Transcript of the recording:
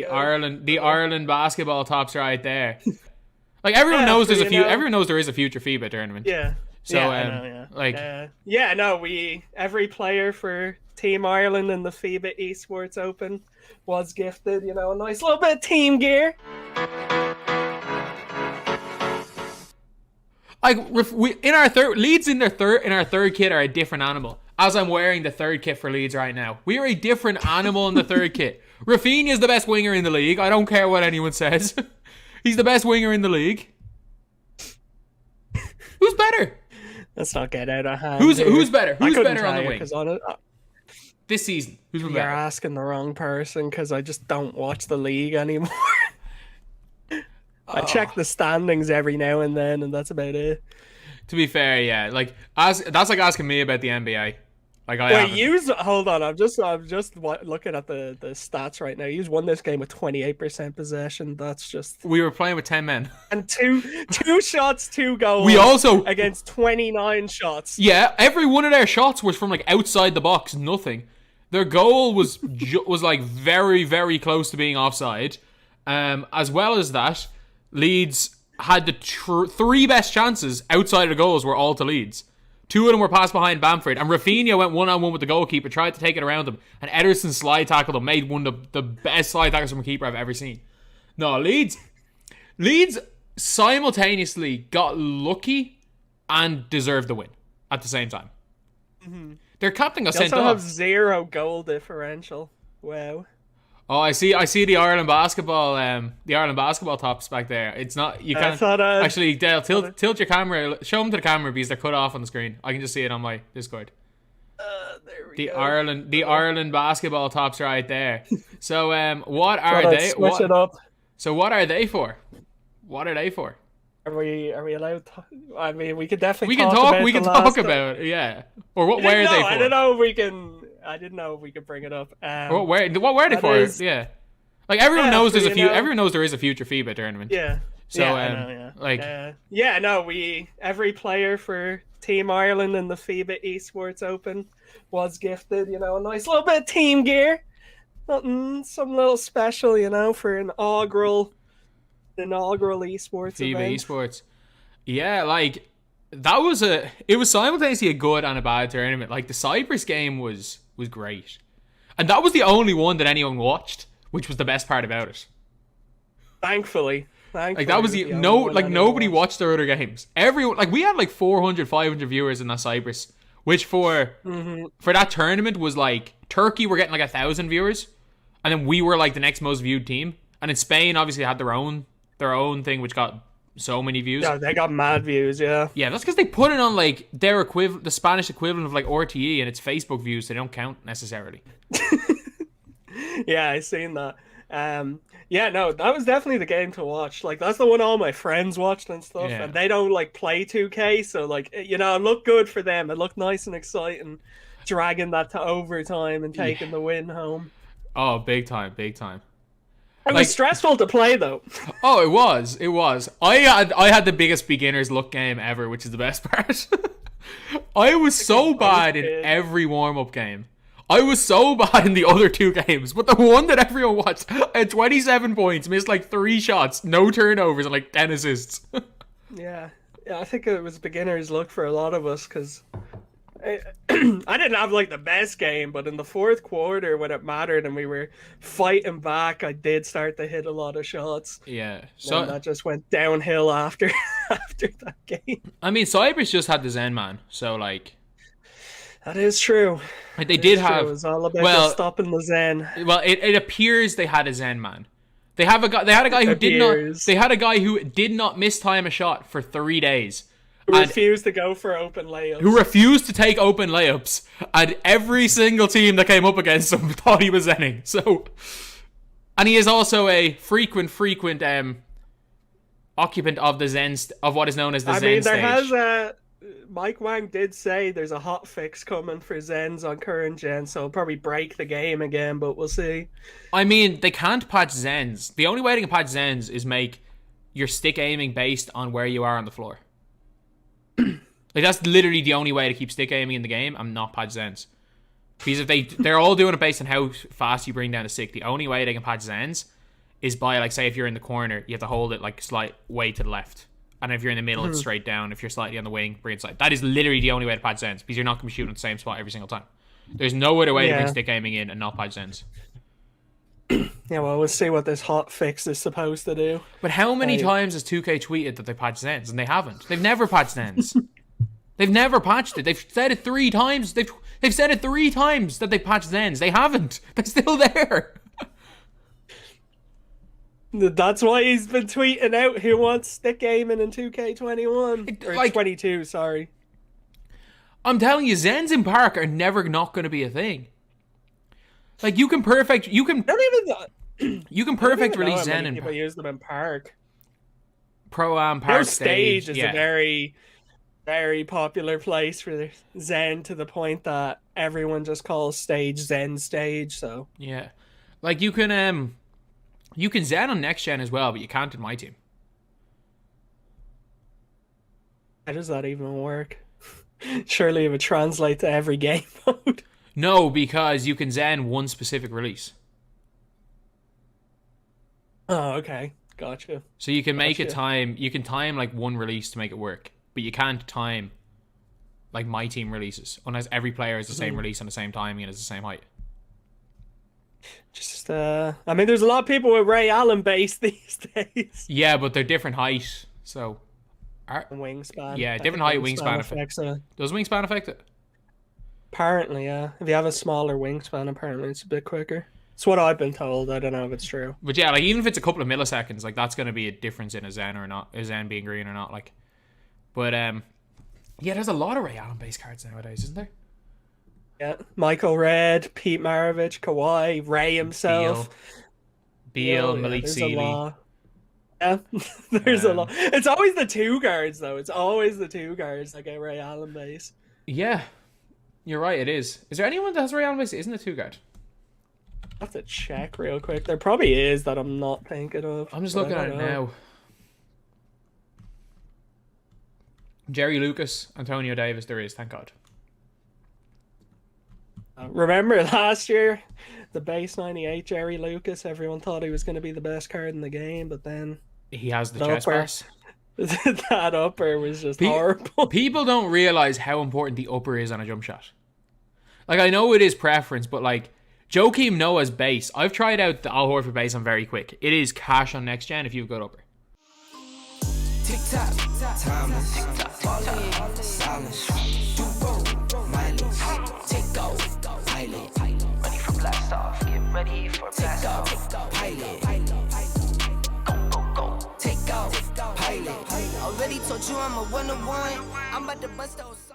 Ireland basketball tops right there. Like everyone knows there's a few. Everyone knows there is a future FIBA tournament. Yeah. So I know, every player for Team Ireland in the FIBA eSports Open was gifted, a nice little bit of team gear. Like Leeds in our third kit are a different animal. As I'm wearing the third kit for Leeds right now, we are a different animal in the third kit. Rafinha's the best winger in the league. I don't care what anyone says. He's the best winger in the league. Who's better? Let's not get out of hand. Who's better? Who's better on the wing? This season, who's been better? You're asking the wrong person because I just don't watch the league anymore. I check the standings every now and then, and that's about it. To be fair, yeah, that's like asking me about the NBA. Hold on. I'm just looking at the stats right now. You've won this game with 28% possession. That's just. We were playing with 10 men. And two shots, 2 goals. We also against 29 shots. Yeah, every one of their shots was from outside the box. Nothing. Their goal was very, very close to being offside. As well as that, Leeds had the 3 best chances outside of goals were all to Leeds. 2 of them were passed behind Bamford, and Rafinha went one-on-one with the goalkeeper, tried to take it around him, and Ederson slide tackled him, made one of the best slide tackles from a keeper I've ever seen. No, Leeds simultaneously got lucky and deserved the win at the same time. Mm-hmm. Their captain got they sent off. They also have 0 goal differential. Wow. Oh, I see the Ireland basketball tops back there. It's not you can't actually Dale tilt your camera, show them to the camera because they're cut off on the screen. I can just see it on my Discord. There we go. Ireland basketball tops right there. So what are they? Switch it up. So what are they for? What are they for? Are we allowed to, I mean, we could definitely we can talk about it, yeah. Or what were they for? I didn't know if we could bring it up. What were they for? Yeah. Like everyone knows everyone knows there is a future FIBA tournament. Yeah. So every player for Team Ireland in the FIBA eSports Open was gifted, a nice little bit of team gear. Some little special, for an inaugural esports FIBA event. eSports. Yeah, it was simultaneously a good and a bad tournament. Like the Cyprus game was great. And that was the only one that anyone watched, which was the best part about it. Thankfully. Like that was nobody watched their other games. Everyone we had 400, 500 viewers in that Cyprus, which for that tournament was Turkey were getting 1,000 viewers, and then we were the next most viewed team. And in Spain obviously had their own thing which got so many views. Yeah, they got mad views, yeah. Yeah, that's because they put it on their the Spanish equivalent of RTE, and it's Facebook views, so they don't count necessarily. Yeah, I seen that. That was definitely the game to watch. That's the one all my friends watched and stuff, and they don't play 2K, so it looked good for them. It looked nice and exciting, dragging that to overtime and taking the win home. Oh, big time. It was stressful to play though. Oh, it was. I had the biggest beginner's luck game ever, which is the best part. I was so bad in every warm-up game. I was so bad in the other 2 games, but the one that everyone watched, I had 27 points, missed 3 shots, no turnovers, and 10 assists. Yeah, I think it was beginner's luck for a lot of us, because I didn't have the best game, but in the 4th quarter when it mattered and we were fighting back, I did start to hit a lot of shots. Yeah, so that just went downhill after that game. I mean, Cyprus just had the Zen man, so that is true. They did have. It was all about stopping the Zen. Well, it appears they had a Zen man. They had a guy who did not. They had a guy who did not miss time a shot for 3 days. Who refused to go for open layups. Who refused to take open layups, and every single team that came up against him thought he was Zenning. So, and he is also a frequent occupant of the Zen of what is known as the Zen stage. Mike Wang did say there's a hot fix coming for Zens on current gen, so it'll probably break the game again, but we'll see. I mean, they can't patch Zens. The only way they can patch Zens is make your stick aiming based on where you are on the floor. That's literally the only way to keep stick aiming in the game. I'm not patch Zens. Because if they're all doing it based on how fast you bring down a stick. The only way they can patch Zens is by, like, say if you're in the corner, you have to hold it like slight way to the left. And if you're in the middle, it's straight down. If you're slightly on the wing, bring it side. That is literally the only way to patch ends, because you're not going to be shooting at the same spot every single time. There's no other way to bring stick aiming in and not patch ends. Yeah, well, we'll see what this hot fix is supposed to do. But how many times has 2K tweeted that they patched ends, and they haven't? They've never patched ends. They've never patched it. They've said it 3 times. They've said it 3 times that they patched ends. They haven't. They're still there. That's why he's been tweeting out who wants stick aiming in 2K21 or like, 22. Sorry. I'm telling you, Zens in Park are never not going to be a thing. Like, you can perfect release Zen in Park. People use them in Park. Pro-Am, Park Stage is a very, very popular place for Zen, to the point that everyone just calls stage Zen stage. So yeah, like you can Zen on next gen as well, but you can't in my team. How does that even work? Surely it would translate to every game mode. No, because you can Zen one specific release. Oh, okay. Gotcha. So you can make it time, you can time like one release to make it work, but you can't time like my team releases unless every player has the same release on the same timing and is the same height. Just, I mean, there's a lot of people with Ray Allen base these days. Yeah, but they're different height, so... Wingspan. Yeah, different height wingspan affects it. Does wingspan affect it? Apparently, yeah. If you have a smaller wingspan, apparently it's a bit quicker. It's what I've been told. I don't know if it's true. But yeah, like even if it's a couple of milliseconds, like that's going to be a difference in a Zen or not, a Zen being green or not. Like, but yeah, there's a lot of Ray Allen base cards nowadays, isn't there? Yeah, Michael Redd, Pete Maravich, Kawhi, Ray himself, Beal, Malik Sealy. Yeah, there's a lot. It's always the 2 guards though. It's always the 2 guards that get Ray Allen base. Yeah, you're right. It is. Is there anyone that has Ray Allen base? Isn't a 2 guard? I have to check real quick. There probably is that I'm not thinking of. I'm just looking at it now. Jerry Lucas, Antonio Davis. There is, thank God. Remember last year, the base 98 Jerry Lucas? Everyone thought he was going to be the best card in the game, but then he has the chest pass. That upper was just horrible. People don't realize how important the upper is on a jump shot. Like, I know it is preference, but like Joakim Noah's base, I've tried out the Al Horford base on very quick. It is cash on next gen if you've got upper. Tick tock, timeless, falling, silence, take off, pilot, ready for blast off, get ready for blast off, pilot, go, take off, pilot, already told you I'm a 1-on-1, I'm about to bust those.